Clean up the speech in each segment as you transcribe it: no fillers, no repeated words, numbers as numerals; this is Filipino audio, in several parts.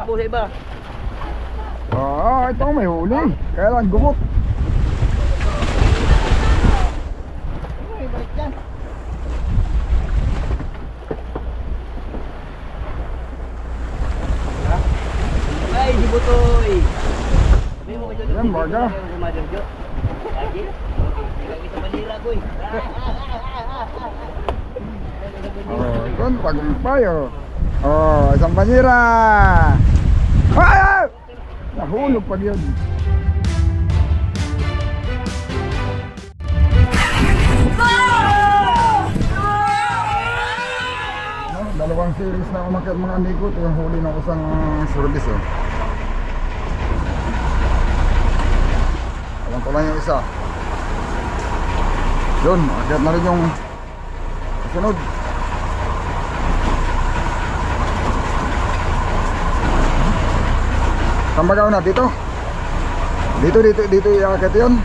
po sa iba. Ito may huli. Kaya lang gumot. Ay, balik dyan. Ay, di butoy. Sabi mo kayo Yan, baga. Lagi? Ikaw kita manira, boy. Doon, tagumpay, isang panira. Ay! Nahulog pa yun. Dalawang series na umakyat mga amigo. Ito yung huli ng isang service. Alam ko lang yung isa. Yun, umakyat na rin yung sunod. Saan ba na? Dito? Dito iakyat yun.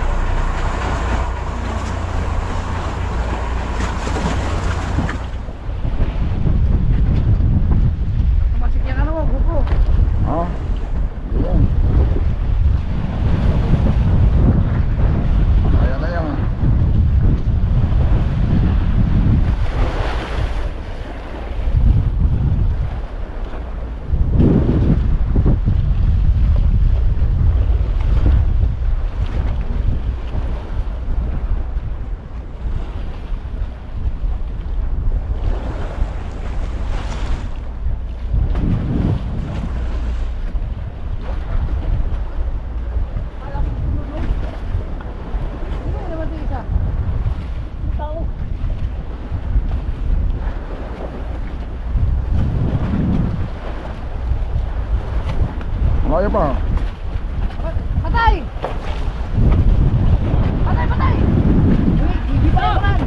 Malayo pa. Patay! Patay! Hindi pa naman!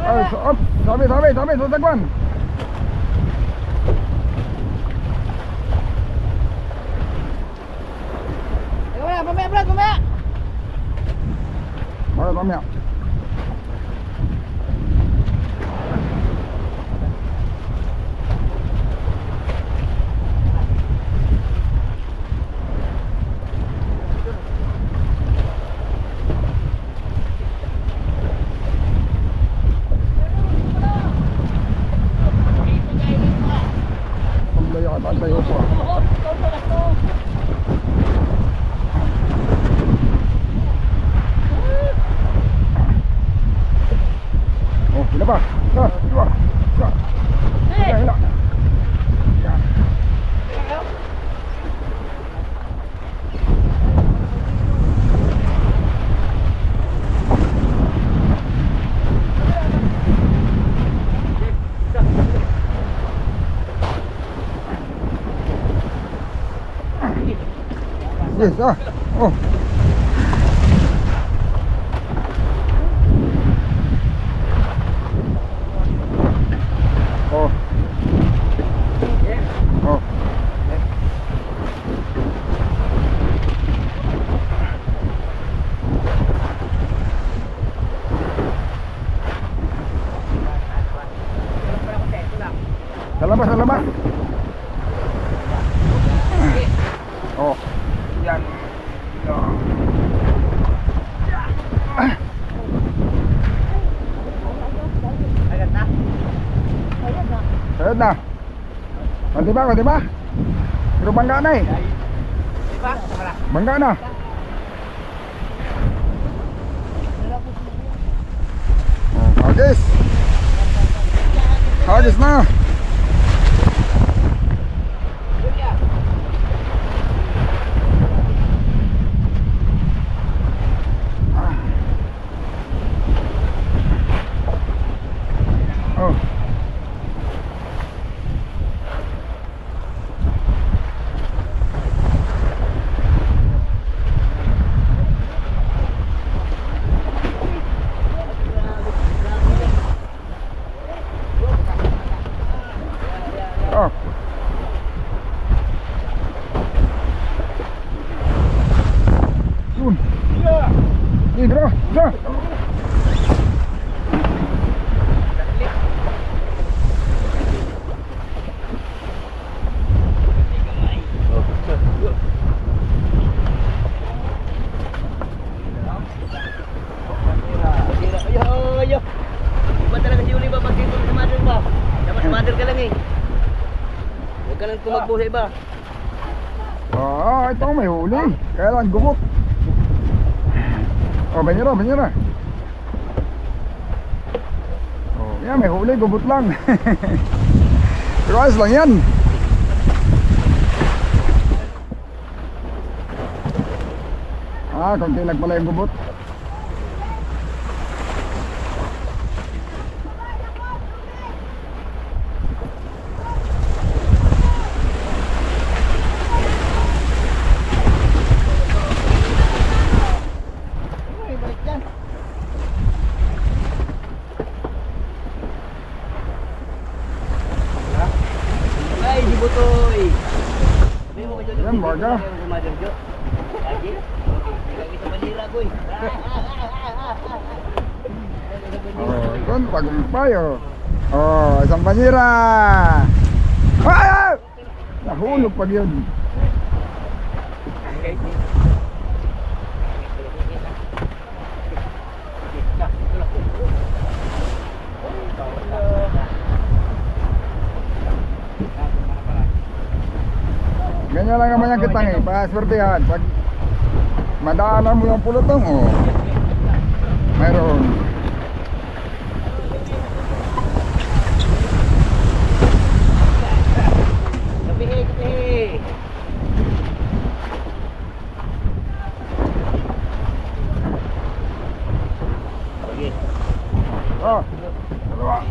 Ay, sabi, sasagwan. Mamaya, Brad, mamaya! Bakit mamaya? Tayo po. Oh, hila pa. Dua. Hila. Yes, oh. Sa labas. Oh. Yan. Sayad na. Kunti ba? Pero bangga na eh. Bangga na. Hagis na. ka nang tumakbo sa iba. Ito may huli. Kaya lang gumot. Banyera, banyera. Yan, may huli, gumot lang. Pero ayos lang yan. Konti lang pala yung gumot. Ay, di butoy. Sabi mo kayo Yan, baga. Lagi? Lagi sa Manila, boy. Doon, tagumpay, isang banyera. Nahulog pag yun. Ganyan lang naman yung kitang paswertehan. Pag madaanan mo yung pulutong, mayroon. Kapihi. Okay. Dalawa.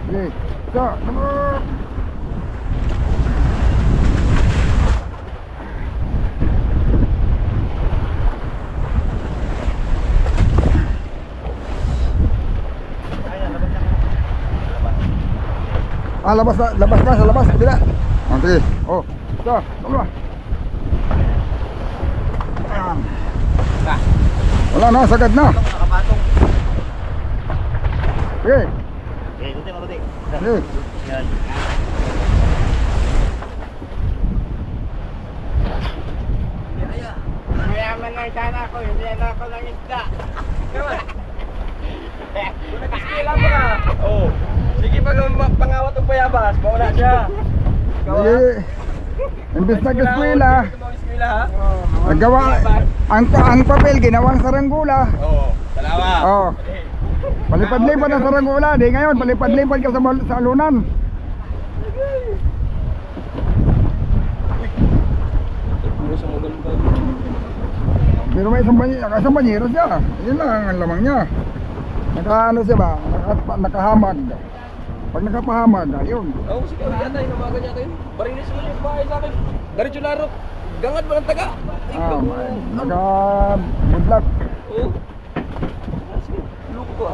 Sige. Dalawa. Labas na sa labas, kabila. Sige. Ito, dalawa. Ayan. Wala na, sagad na. Sige. Mabuti. Sige. Yan. Mayaman lang sana ako, hindi na ako ng isda. Nag-iskila mo na. Oo. Sige, pag pangawat ng bayabas, mauna siya. Sige. Imbis nag-eskwela, naggawa, ang papel ginawang saranggula. Oo. Dalawa. Palipad-lipad ang saranggula. Di ngayon, palipad-lipad ka sa alunan. Pero may isang banyera siya. Yun lang ang lamang niya. Nakaano siya ba? Nakahamag. Pag nakapahamag, ayun. Oo, sige. Yata yun. Namagan yata yun. Barinis mo yung bahay sa akin. Diretso laro. Gangad mo ng taga. Good luck. Oo. Sige. Loko ko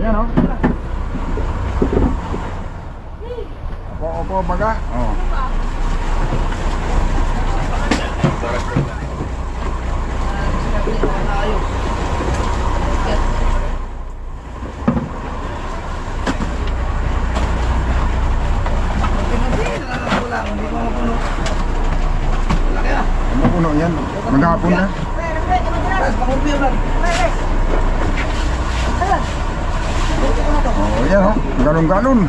Yan Opo, baga. Mapuno yan. Maghapon na. Yan galon-galon.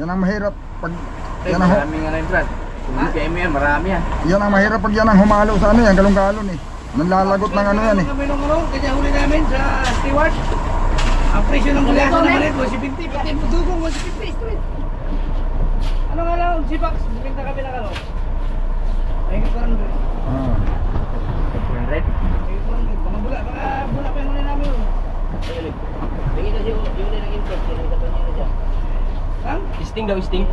Yan ang mahirap pag yan ang maraming ano yung brad. Kung hindi kayo mo yan, marami yan. yan ang mahirap pag yan ang humalo sa ano yan, galon-galon Nanlalagot ng ano yan Kami nung kanya huli namin sa steward. Ang presyo ng gulasa na malit, 150. Pati dugong 150 straight. Ano nga lang, sipak, bibinta kami ng ano? Ay, 400. 100? Baka bula pa yung huli namin yun. Tingin na siya, yung nang import, yung nang kapanya na siya. Ang? Sting daw, sting.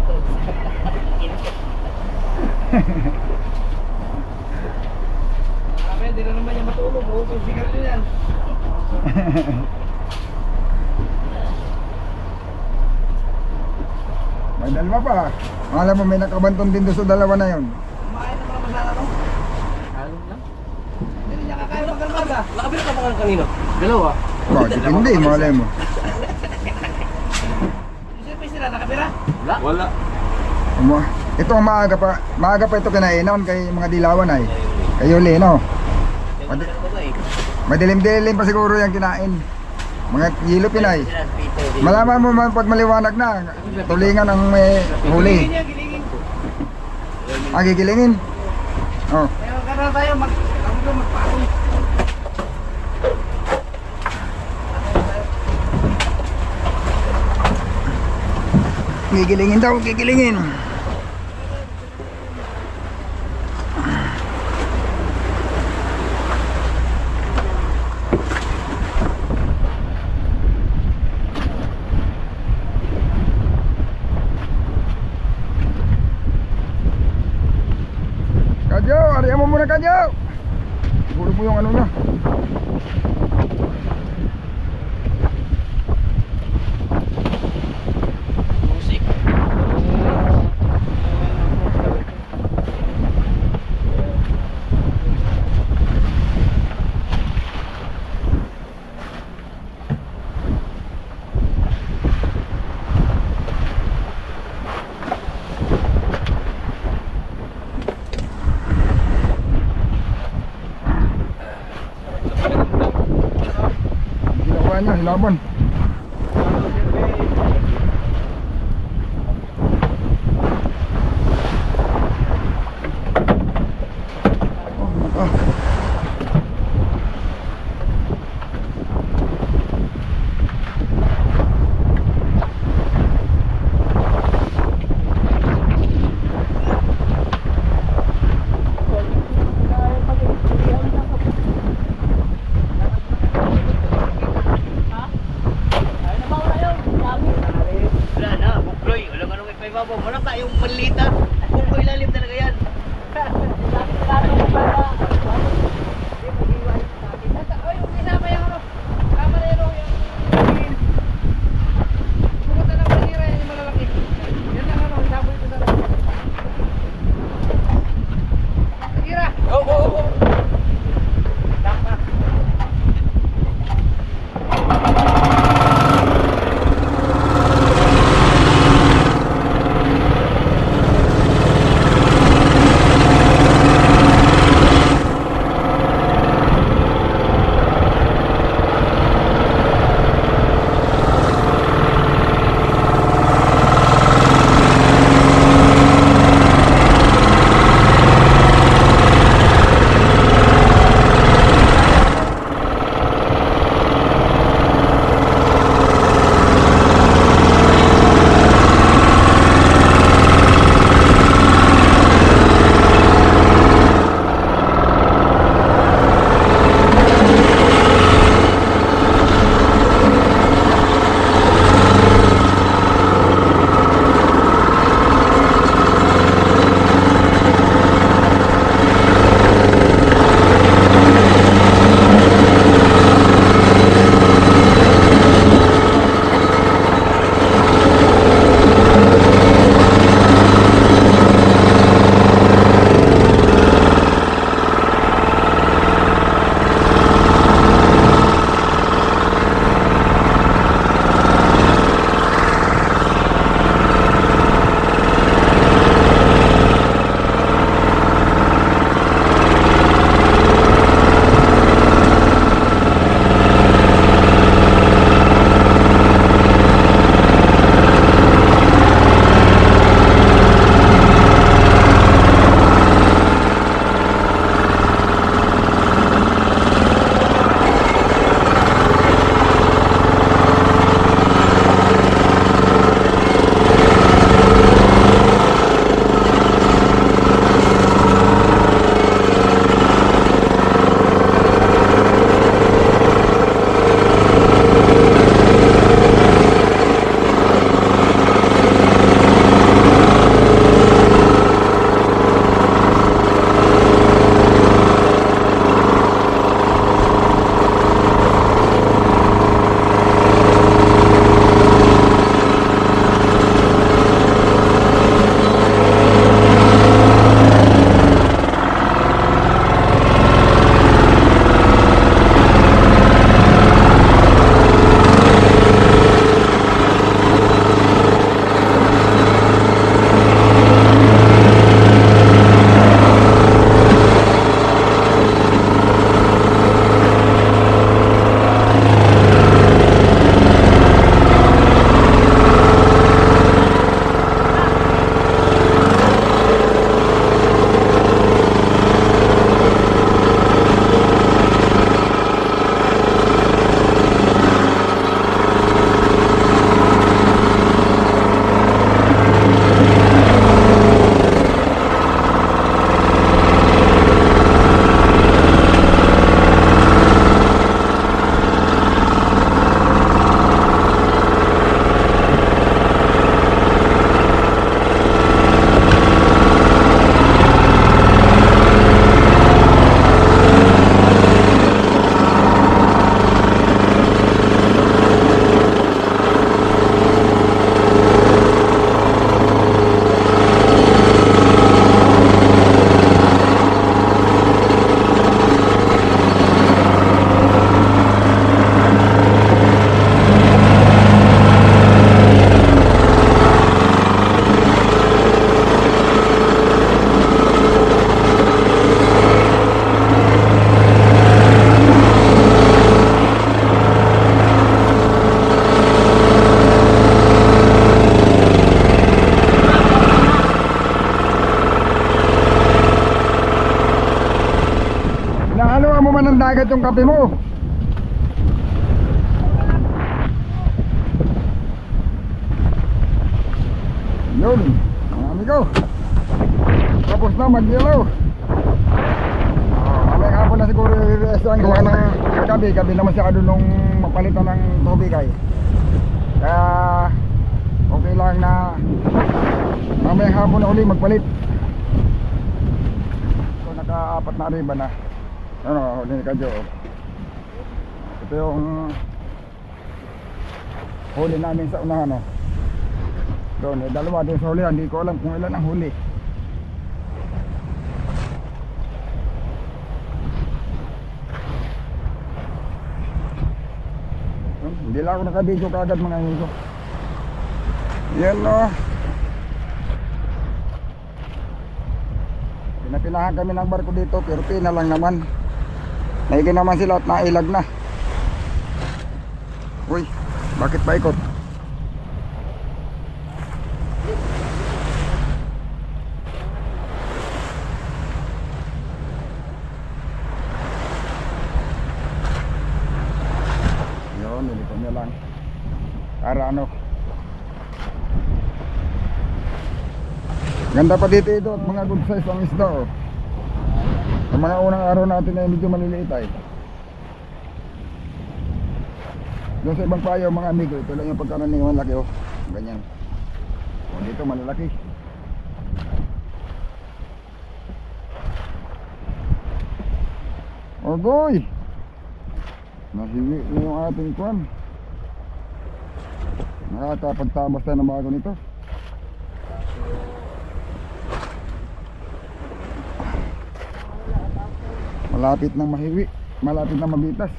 Di na naman niya matulog, kung sigaret nyo yan. May dalawa pa. Alam mo may nakabantong din doon sa dalawa na yon. Kumain na mga masala no? Alon lang? Hindi niya kakain pagkalmaga. Nakabila ka pa ka kanino? Dalawa? Hindi, malay mo. Siyempre sila, nakabira? Wala. Ito ang maaga pa ito kinainom kay mga dilawan ay. Kay Yuli, no? Madilim-dilim pa siguro yung kinain. Mga Yellow Pinay. Malaman mo man pag maliwanag na, tulingan ang may huli. Gilingin niya, gilingin. Gigilingin. Oh. Kaya karoon tayo, magpatong. Gigilingin daw, gigilingin. Kadyo, ariyan mo muna Kadyo. Hulog mo yung ano na. Musik. Ginawa niya, hilaban. Wala na, bukloy. Walang anong ipaibabaw. Wala tayong malita. Bukloy lalim talaga yan. Oh, oh, oh. na agad yung kape mo. Yun, mga amigo. Tapos na mag-yellow. May hapon na siguro i-rest ang gawa ng gabi. Gabi naman siya nung mapalitan ng tubig ay. Kaya okay lang na mamayang hapon na uli magpalit. So naka-apat na riba na. Ano, huli ka Jo. Ito yung huli namin sa unahan, no. Doon, dalawa din sa huli. Hindi ko alam kung ilan ang huli. Hindi lang ako nakabidyo kagad mga amigo. Yan no. Pinapinahan kami ng barko dito pero pina lang naman. Naigin naman sila at nailag na. Uy, bakit paikot? Nilipon niya lang para ano, ganda pa dito ito at mga good size ang isda oh. Ang mga unang araw natin ay medyo maliliit ay doon sa ibang payo mga amigo. Ito lang yung pagkaraniwan laki oh, ganyan oh, dito malalaki. Ogoy, nasiwi na yung ating kwan. Nakakapagtabas tayo ng bago nito. Malapit ng mahiwi, malapit ng mabitas.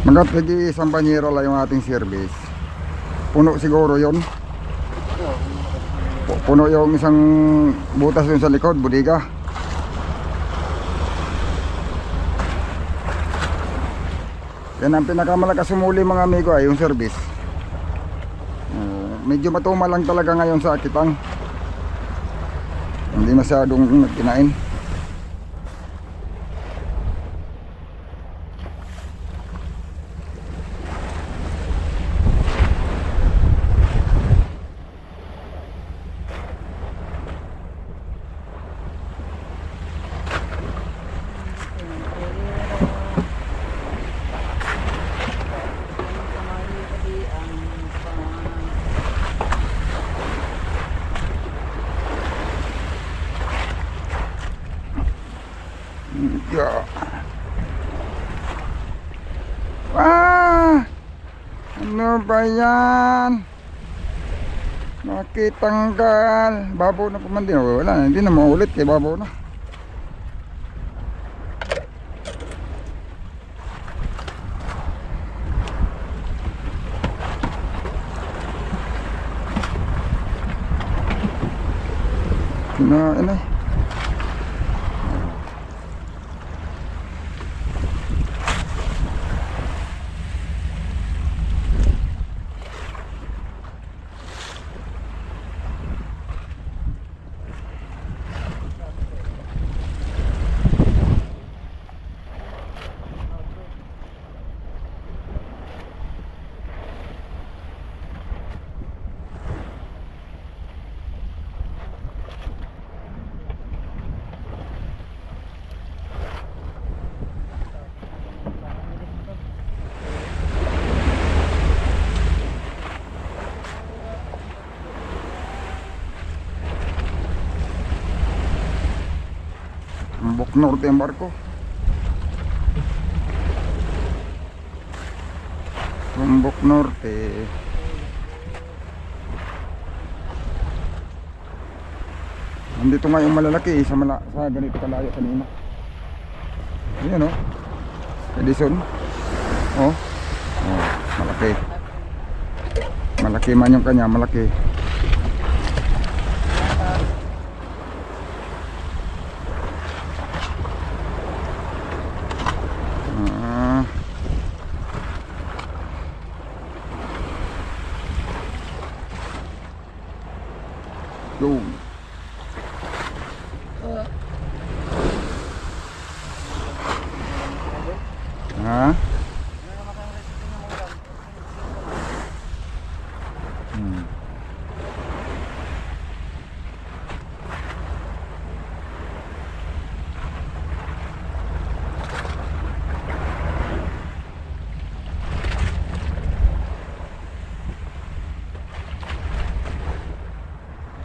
Magat lagi isang banyero lang yung ating service. Puno siguro yon. Puno yung isang butas yun sa likod, budiga. Yan ang pinakamalakas sumuli mga amigo ay yung service. Medyo matuma lang talaga ngayon sa Akitang. Hindi masyadong kinain. Ano ba yan? Nakitanggal. Babaw na paman din. Wala na, hindi na maulit kay babaw na. Kinain eh. Lombok Norte ang barko. Lombok Norte. Nandito nga yung malalaki sa ganito kalayo kanina. Ayan, oh. Edison. Oh. Oh, malaki. Malaki man yung kanya, malaki. Yun. Ha?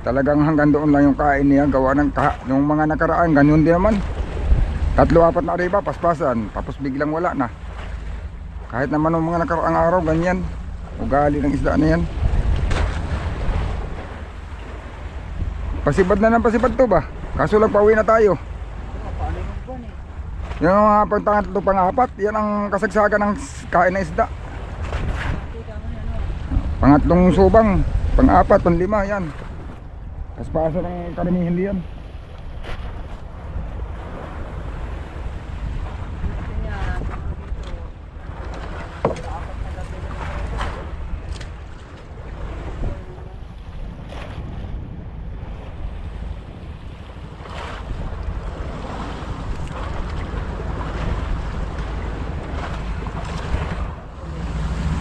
Talagang hanggang doon lang yung kain niya, gawa ng yung mga nakaraan, ganyan din naman. 3-4 na riba, paspasan, tapos biglang wala na. Kahit naman yung mga nakaraang araw, ganyan. Ugali ng isda na yan. Pasibad na ng pasibad to ba? Kaso lang pauwi na tayo. Yung mga pang-3, pang-4, yan ang kasagsagan ng kain ng isda. Pangatlong subang, pang-4, pang-5, yan. Paspasan ng karamihan diyan.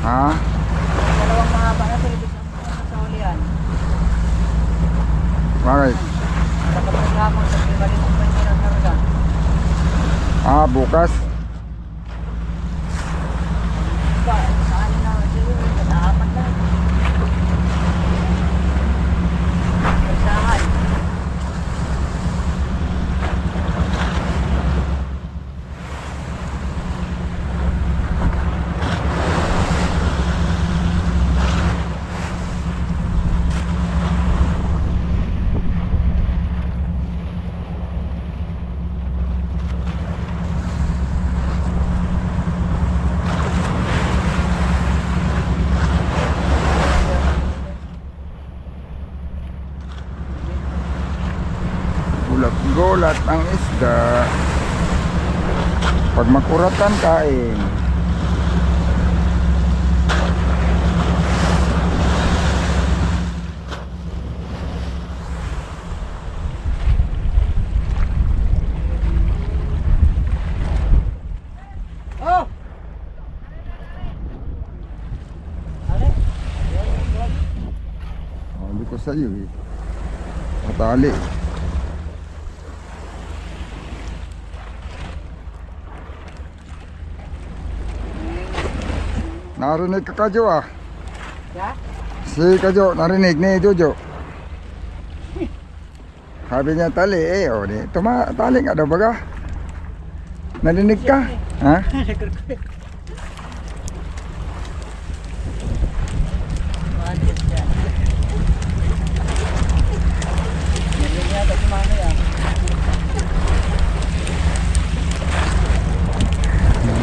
Ha? Dalawang mahaba na ito, ibig sa ulian. Bakit? Nakapag hapon sa pibaling ng banyo ng karga. Ah, bukas. Saan na siguro, sa 4 na. Persahan. Gulat ang isda. Pag makuratan kain. Oh! Ale? Oh, hindi ko sa'yo eh. Matali. Narinig ka Kadyo ah. Ya? Si Kadyo, narinig ni Jojo. Sabi niya tali eh. O, tali nga daw baga. Narinig ka? Ha?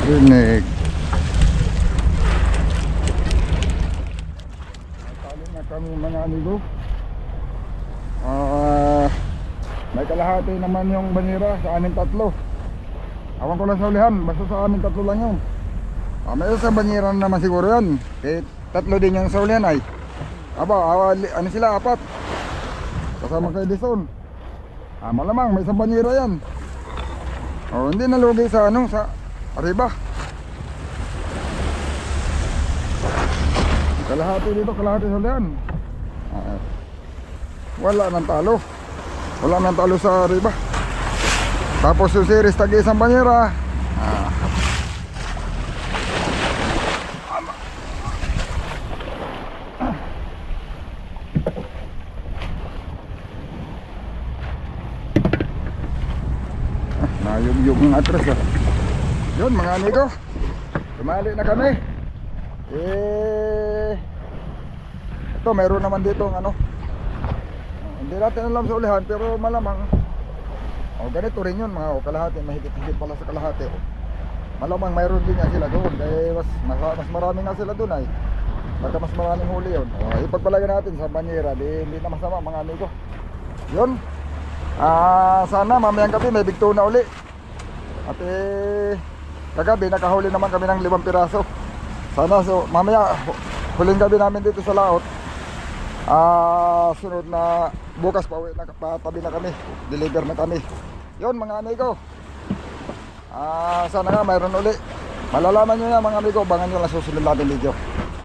Narinig. Kami mga amigo, may kalahati naman yung banira sa amin 3. Awan ko lang sa ulihan, basta sa amin 3 lang yun. May isa banira naman siguro yan, eh 3 din yung sa ulihan ay. Ano sila, 4 kasama kay Dison. Malamang may isang banira yan. Hindi nalugi sa sa arriba. Kalahati dito, kalahati sa ulihan. Wala nang talo. Wala nang talo sa riba. Tapos yung series tagi isang banyera. Nayug-yug ng atras ah. Yun mga amigo, tumali na kami. Ito meron naman dito ng hindi natin alam sa ulihan pero malamang O ganito rin yun mga kalahati, mahigit-higit pala sa kalahati. Malamang mayroon din nga sila doon, kaya mas marami nga sila doon ay. Baka mas maraming huli yun. O, ipagpalagay natin sa banyera, hindi na masama mga amigo. Yun. Sana mamayang gabi may bigto na uli. At kagabi nakahuli naman kami ng 5 piraso. Sana mamaya huling gabi namin dito sa laot. Sunod na bukas pauwi na, patabi na kami, deliver na kami. Yun mga amigo. Sana nga mayroon uli. Malalaman nyo na mga amigo, abangan nyo lang susunod natin video.